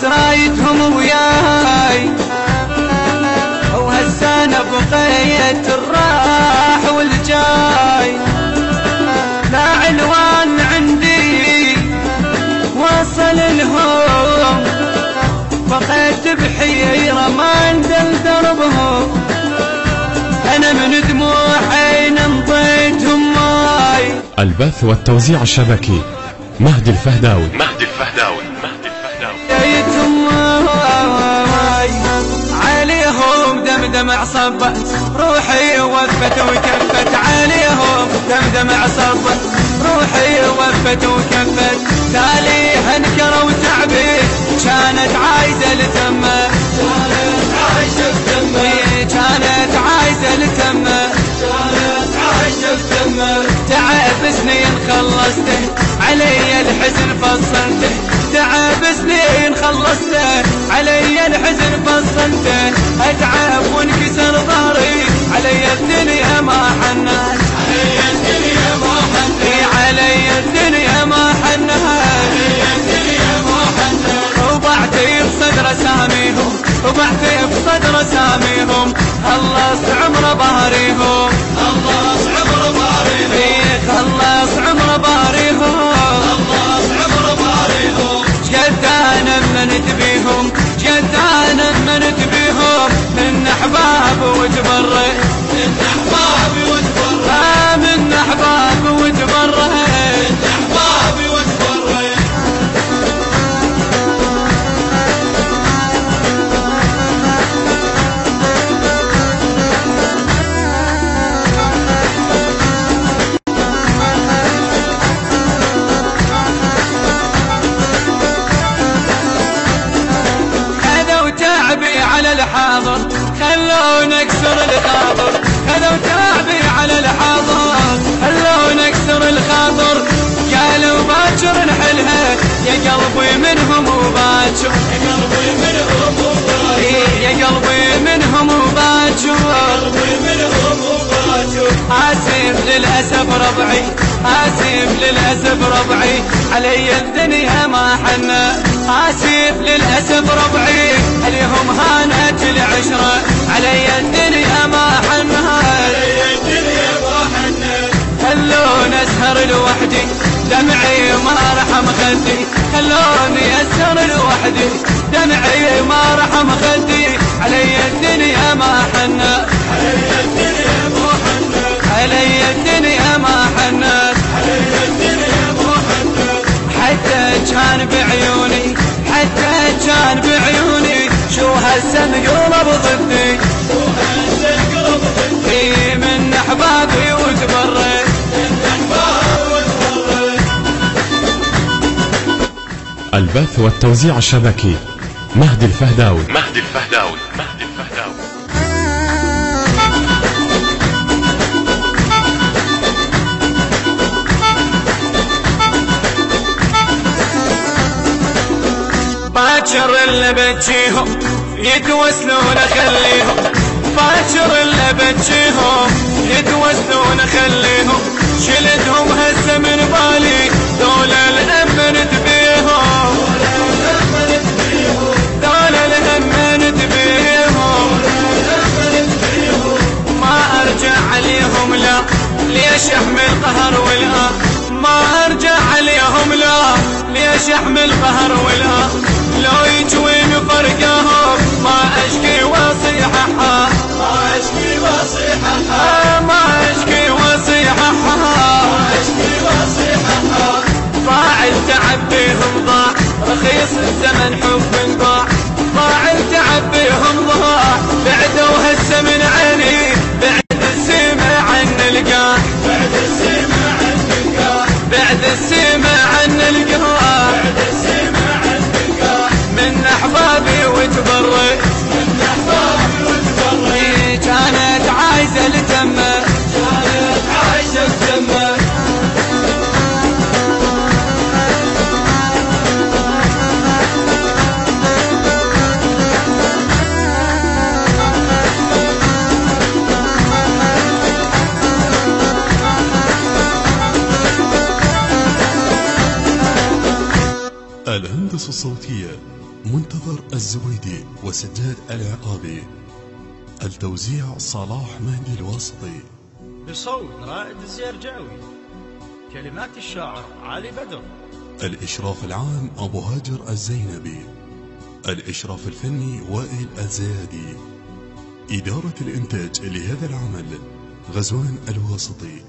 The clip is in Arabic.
رايتهم وياي، وهالسنة بقيت الراح والجاي. لا عنوان عندي وصل لهم، بقيت بحيرة ما اندل دربهم. انا من دموعي نمضيتهم ماي. البث والتوزيع الشبكي مهدي الفهداوي. عليهم دمدم عصبت روحي ووفت وكفت، عليهم دمدم عصبت روحي ووفت وكفت. تاليها انكروا تعبي كانت عايزة لتمه، كانت عايزة لتمه، تعب سنين خلصته علي الحزن فصلته، تعب سنين خلصته علي الحزن فصلته. اتعب وانكسر ظهري علي الدنيا ما حنت، علي الدنيا ما حنت، علي الدنيا ما حنت. وضعتي بصدر اساميهم، وضعتي بصدر اساميهم. خلص عمر بهريهم، خلص عمر بهريهم، خلص عمر بهريهم، خلص عمر بهريهم. جد انا منت بيهم، جد انا منت بيهم. من احباب وتبرئ، من احباب وتبرئ، من احباب وتبرئ، من احباب وتبرئ. على الحاضر خلونا نكسر الخاطر، خذوا تعبي على الحاضر خلونا نكسر الخاطر. قالوا باكر نحلها يا قلبي منهم وباكر، يا قلبي منهم وباكر، يا قلبي منهم وباكر، يا قلبي منهم وباكر. آسف للأسف ربعي، آسف للأسف ربعي علي الدنيا ما حنت، آسف للأسف ربعي اليهم هانت العشرة علي الدنيا ما حنت، علي الدنيا ما حنت. خلوني أسهر لوحدي دمعي ما رحم خدي، خلوني أسهر لوحدي دمعي ما رحم خدي علي الدنيا ما حنت، علي الدنيا ما حنت، علي الدنيا ما حنت، علي الدنيا ما حنت. حتى كان بعيوني، حتى كان بعيوني شو هسه مقلب ضدي، شو هسه مقلب ضدي. من احبابي وتبرد، من احبابي وتبرد. البث والتوزيع الشبكي مهدي الفهداوي. باكر اللي بجيهم يتوسلون خليهم، باكر اللي بجيهم يتوسلون خليهم. شلتهم هسه من بالي دولة الأمنت بيهم، دولة الأمنت بيهم. ما أرجع عليهم لا، ليش أحمل قهر ولا، ما أرجع عليهم لا، ليش أحمل قهر ولا. لو يجوين فرقهم ما أشكي وصيحها، ما أشكي وصيحها، ما أشكي وصيحها، ما أشكي وصيحها. ضاع التعب بيهم ضاع، رخيص الزمن حب ضاع، ضاع التعب بيهم ضاع. بعدوا هسه من عيني بعد السمع عن القاع، بعد السمع عن القاع، بعد السمع عن القاع، بعد السمع عن القاع. من احبابي وتبرئ، من احبابي وتبرئ. كانت عايزة لتمه، كانت عايزة لتمه. الهندسة الصوتية منتظر الزويدي وسجاد العقابي. التوزيع صلاح مهدي الواسطي، بصوت رائد الزيرجاوي، كلمات الشاعر علي بدر. الإشراف العام أبو هاجر الزينبي، الإشراف الفني وائل الزيادي، إدارة الإنتاج لهذا العمل غزوان الواسطي.